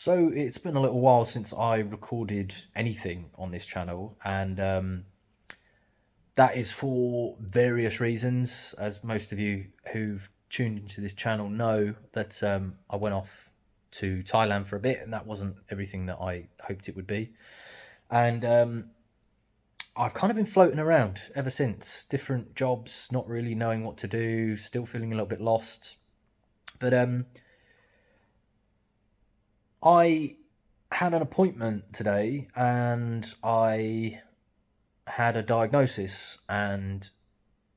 So it's been a little while since I recorded anything on this channel, and that is for various reasons. As most of you who've tuned into this channel know, that I went off to Thailand for a bit, and that wasn't everything that I hoped it would be. And I've kind of been floating around ever since, different jobs, not really knowing what to do, still feeling a little bit lost. But I had an appointment today, and I had a diagnosis, and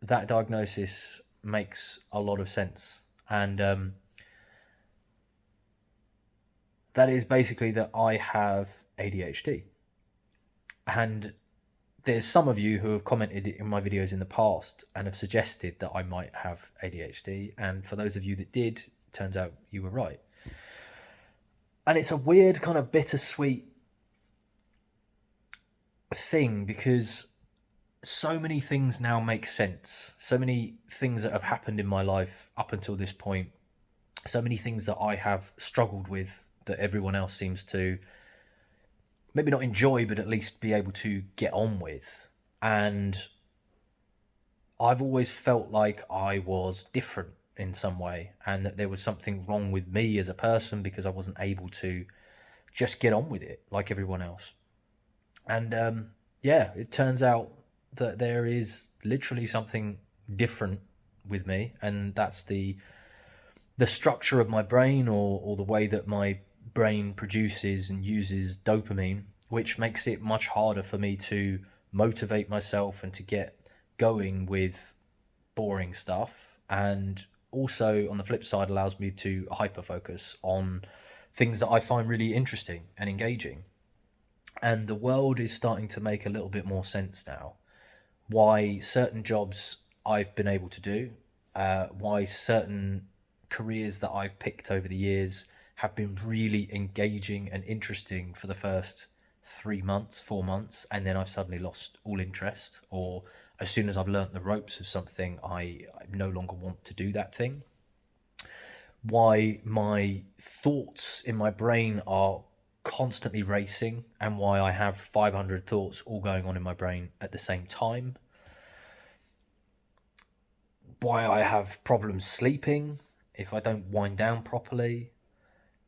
that diagnosis makes a lot of sense. And that is basically that I have ADHD. And there's some of you who have commented in my videos in the past and have suggested that I might have ADHD. And for those of you that did, turns out you were right. And it's a weird kind of bittersweet thing, because so many things now make sense. So many things that have happened in my life up until this point, so many things that I have struggled with that everyone else seems to maybe not enjoy, but at least be able to get on with. And I've always felt like I was different in some way, and that there was something wrong with me as a person because I wasn't able to just get on with it like everyone else. And yeah, it turns out that there is literally something different with me, and that's the structure of my brain, or the way that my brain produces and uses dopamine, which makes it much harder for me to motivate myself and to get going with boring stuff. And also, on the flip side, allows me to hyper focus on things that I find really interesting and engaging. And the world is starting to make a little bit more sense now. Why certain jobs I've been able to do, why certain careers that I've picked over the years have been really engaging and interesting for the first 3 months, 4 months, and then I've suddenly lost all interest. Or as soon as I've learnt the ropes of something, I no longer want to do that thing. Why my thoughts in my brain are constantly racing, and why I have 500 thoughts all going on in my brain at the same time. Why I have problems sleeping if I don't wind down properly.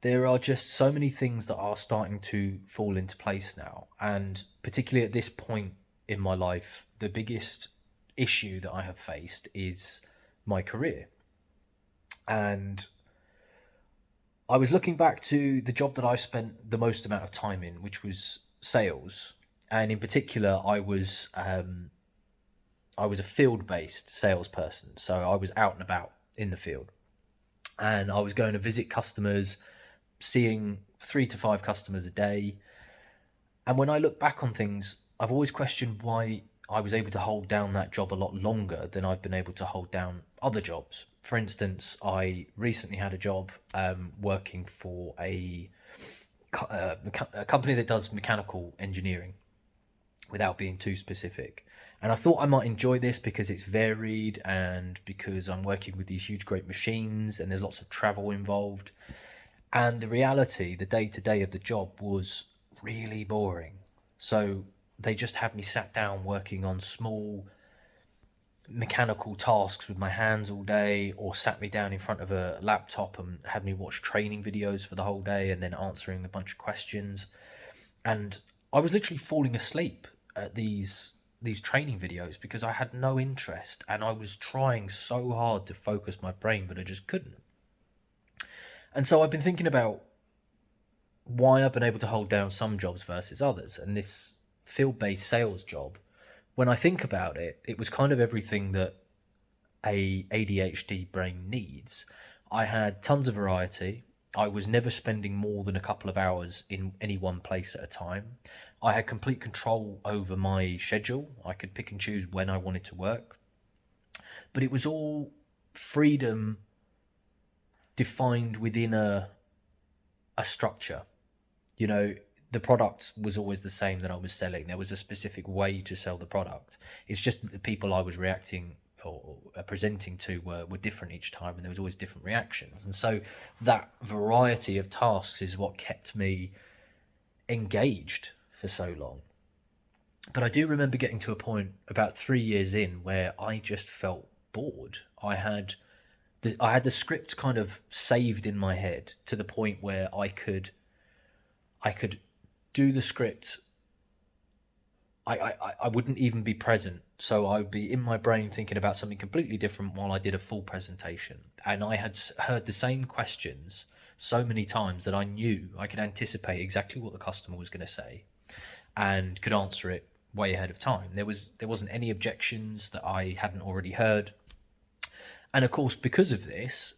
There are just so many things that are starting to fall into place now. And particularly at this point in my life, the biggest issue that I have faced is my career. And I was looking back to the job that I spent the most amount of time in, which was sales. And in particular, I was a field-based salesperson, so I was out and about in the field, and I was going to visit customers, seeing 3 to 5 customers a day. And when I look back on things, I've always questioned why I was able to hold down that job a lot longer than I've been able to hold down other jobs. For instance, I recently had a job working for a company that does mechanical engineering, without being too specific. And I thought I might enjoy this because it's varied, and because I'm working with these huge, great machines, and there's lots of travel involved. And the reality, the day to day of the job, was really boring. So they just had me sat down working on small mechanical tasks with my hands all day, or sat me down in front of a laptop and had me watch training videos for the whole day and then answering a bunch of questions. And I was literally falling asleep at these training videos because I had no interest, and I was trying so hard to focus my brain, but I just couldn't. And so I've been thinking about why I've been able to hold down some jobs versus others. And this field-based sales job, when I think about it, it was kind of everything that a ADHD brain needs. I had tons of variety. I was never spending more than a couple of hours in any one place at a time. I had complete control over my schedule. I could pick and choose when I wanted to work. But it was all freedom defined within a structure. You know, the product was always the same that I was selling. There was a specific way to sell the product. It's just that the people I was reacting or presenting to were different each time, and there was always different reactions. And so that variety of tasks is what kept me engaged for so long. But I do remember getting to a point about 3 years in where I just felt bored. I had the script kind of saved in my head to the point where I could do the script. I wouldn't even be present. So I would be in my brain thinking about something completely different while I did a full presentation. And I had heard the same questions so many times that I knew I could anticipate exactly what the customer was going to say and could answer it way ahead of time. There wasn't any objections that I hadn't already heard. And of course, because of this,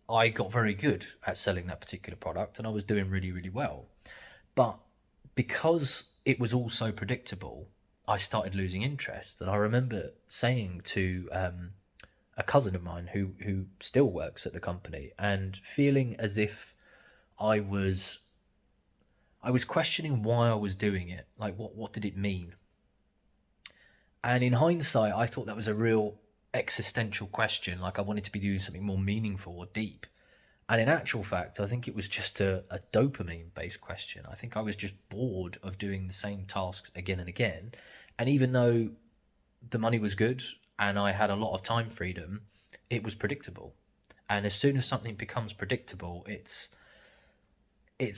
I got very good at selling that particular product and I was doing really, really well. But because it was all so predictable, I started losing interest. And I remember saying to a cousin of mine who still works at the company and feeling as if I was I was questioning why I was doing it. Like what did it mean? And in hindsight, I thought that was a real existential question. Like I wanted to be doing something more meaningful or deep. And in actual fact, I think it was just a dopamine based question. I think I was just bored of doing the same tasks again and again. And even though the money was good and I had a lot of time freedom, it was predictable. And as soon as something becomes predictable, it's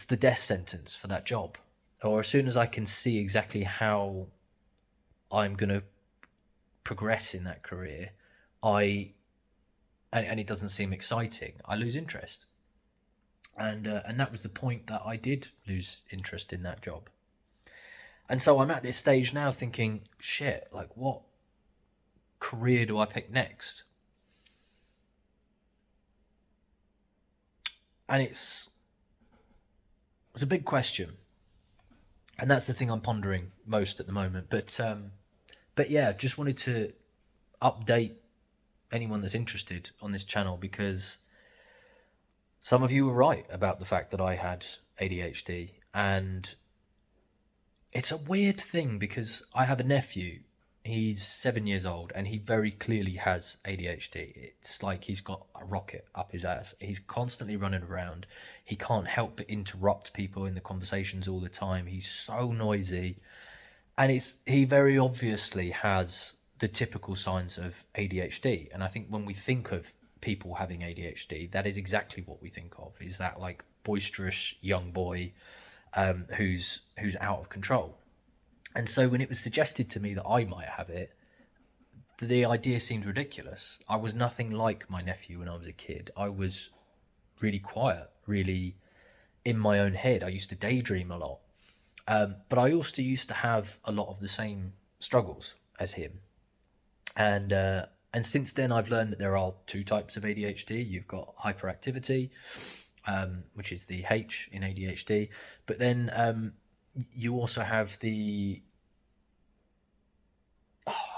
the death sentence for that job. Or as soon as I can see exactly how I'm going to progress in that career, I and it doesn't seem exciting, I lose interest. And that was the point that I did lose interest in that job. And so I'm at this stage now thinking, shit, like what career do I pick next? And it's a big question, and that's the thing I'm pondering most at the moment. But yeah, just wanted to update anyone that's interested on this channel because some of you were right about the fact that I had ADHD, and it's a weird thing because I have a nephew. He's 7 years old and he very clearly has ADHD. It's like he's got a rocket up his ass. He's constantly running around. He can't help but interrupt people in the conversations all the time. He's so noisy. And he very obviously has the typical signs of ADHD. And I think when we think of people having ADHD, that is exactly what we think of, is that like boisterous young boy who's out of control. And so when it was suggested to me that I might have it, the idea seemed ridiculous. I was nothing like my nephew when I was a kid. I was really quiet, really in my own head. I used to daydream a lot. But I also used to have a lot of the same struggles as him. And since then, I've learned that there are two types of ADHD. You've got hyperactivity, which is the H in ADHD. But then you also have I've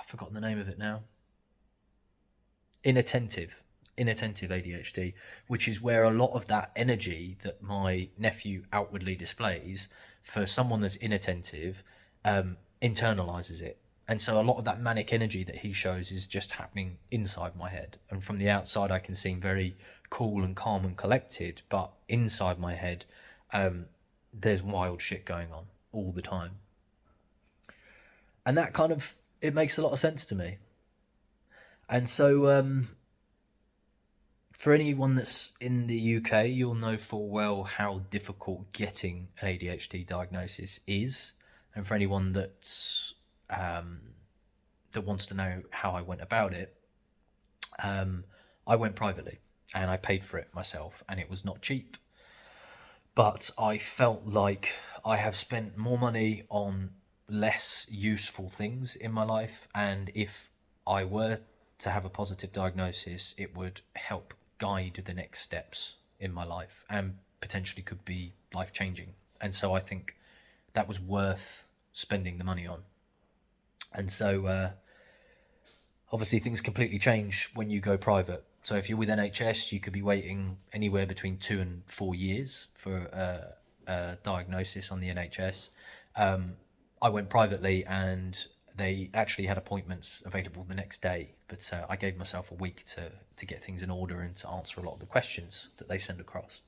forgotten the name of it now. Inattentive ADHD, which is where a lot of that energy that my nephew outwardly displays, for someone that's inattentive, internalizes it. And so a lot of that manic energy that he shows is just happening inside my head. And from the outside, I can seem very cool and calm and collected, but inside my head, there's wild shit going on all the time. And that kind of, it makes a lot of sense to me. And so for anyone that's in the UK, you'll know full well how difficult getting an ADHD diagnosis is. And for anyone that's that wants to know how I went about it, I went privately and I paid for it myself, and it was not cheap. But I felt like I have spent more money on less useful things in my life, and if I were to have a positive diagnosis, it would help guide the next steps in my life and potentially could be life changing. And so I think that was worth spending the money on. And so obviously things completely change when you go private. So if you're with NHS, you could be waiting anywhere between 2 and 4 years for a diagnosis on the NHS. I went privately, and They actually had appointments available the next day, but I gave myself a week to get things in order and to answer a lot of the questions that they send across.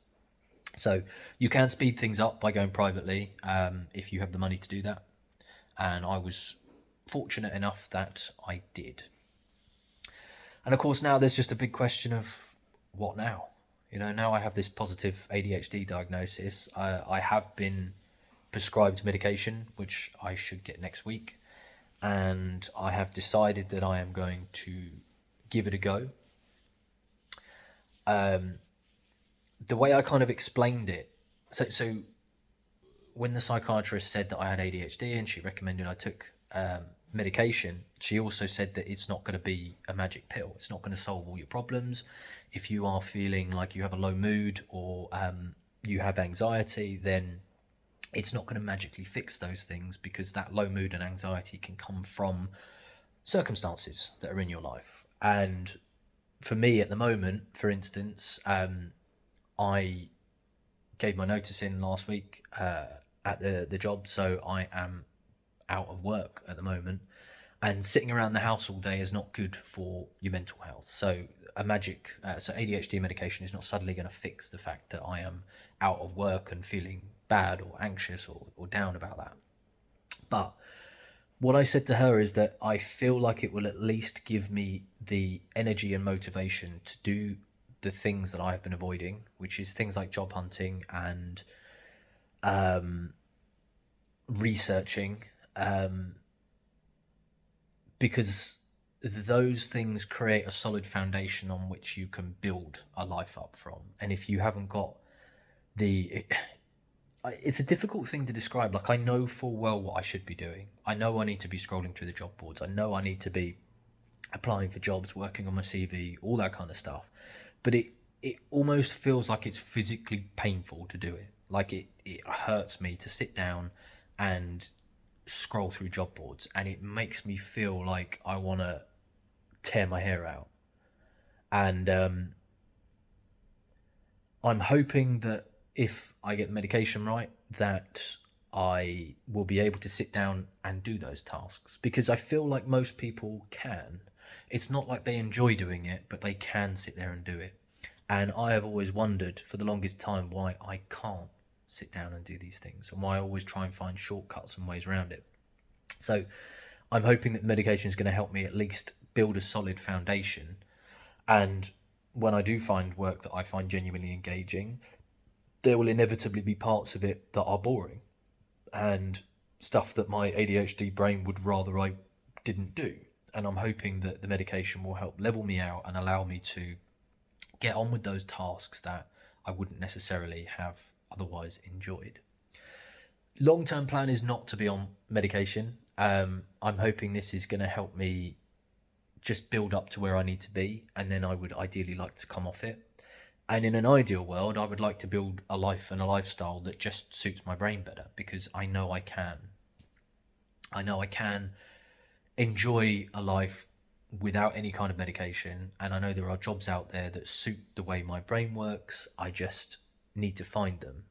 So you can speed things up by going privately if you have the money to do that. And I was fortunate enough that I did. And of course, now there's just a big question of what now? You know, now I have this positive ADHD diagnosis. I have been prescribed medication, which I should get next week. And I have decided that I am going to give it a go. The way I kind of explained it, so when the psychiatrist said that I had ADHD and she recommended I took medication, she also said that it's not going to be a magic pill. It's not going to solve all your problems. If you are feeling like you have a low mood or you have anxiety, then it's not going to magically fix those things, because that low mood and anxiety can come from circumstances that are in your life. And for me at the moment, for instance, I gave my notice in last week at the job, so I am out of work at the moment, and sitting around the house all day is not good for your mental health. So so ADHD medication is not suddenly going to fix the fact that I am out of work and feeling bad or anxious or down about that. But what I said to her is that I feel like it will at least give me the energy and motivation to do the things that I have been avoiding, which is things like job hunting and researching, because those things create a solid foundation on which you can build a life up from. And if you haven't got it's a difficult thing to describe. Like, I know full well what I should be doing. I know I need to be scrolling through the job boards. I know I need to be applying for jobs, working on my CV, all that kind of stuff. But it almost feels like it's physically painful to do it. Like, it hurts me to sit down and scroll through job boards, and it makes me feel like I want to tear my hair out. And I'm hoping that if I get the medication right, that I will be able to sit down and do those tasks, because I feel like most people can. It's not like they enjoy doing it, but they can sit there and do it. And I have always wondered for the longest time why I can't sit down and do these things, and why I always try and find shortcuts and ways around it. So I'm hoping that the medication is going to help me at least build a solid foundation. And when I do find work that I find genuinely engaging, there will inevitably be parts of it that are boring and stuff that my ADHD brain would rather I didn't do. And I'm hoping that the medication will help level me out and allow me to get on with those tasks that I wouldn't necessarily have otherwise enjoyed. Long-term plan is not to be on medication. I'm hoping this is going to help me just build up to where I need to be, and then I would ideally like to come off it. And in an ideal world, I would like to build a life and a lifestyle that just suits my brain better, because I know I can. I know I can enjoy a life without any kind of medication, and I know there are jobs out there that suit the way my brain works. I just need to find them.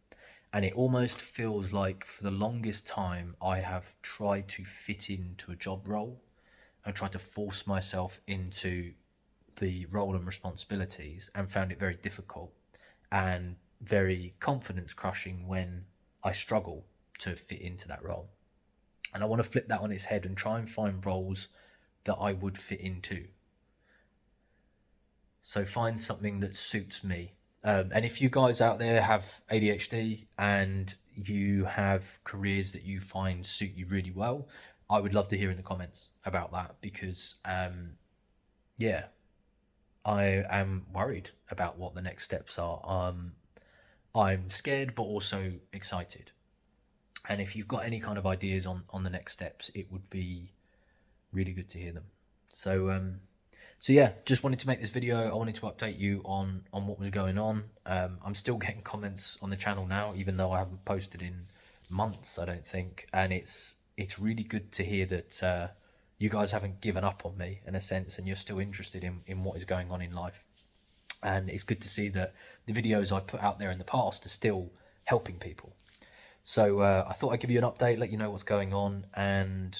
And it almost feels like for the longest time I have tried to fit into a job role and tried to force myself into the role and responsibilities, and found it very difficult and very confidence crushing when I struggle to fit into that role. And I want to flip that on its head and try and find roles that I would fit into. So find something that suits me. And if you guys out there have ADHD and you have careers that you find suit you really well, I would love to hear in the comments about that, because yeah, I am worried about what the next steps are. I'm scared but also excited. And if you've got any kind of ideas on the next steps, it would be really good to hear them. So yeah, just wanted to make this video. I wanted to update you on what was going on. I'm still getting comments on the channel now, even though I haven't posted in months, I don't think. And it's really good to hear that you guys haven't given up on me, in a sense, and you're still interested in what is going on in life. And it's good to see that the videos I put out there in the past are still helping people. So I thought I'd give you an update, let you know what's going on, and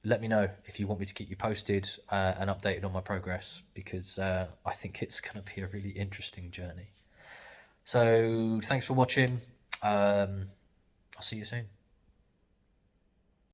let me know if you want me to keep you posted and updated on my progress, because I think it's going to be a really interesting journey. So thanks for watching. I'll see you soon.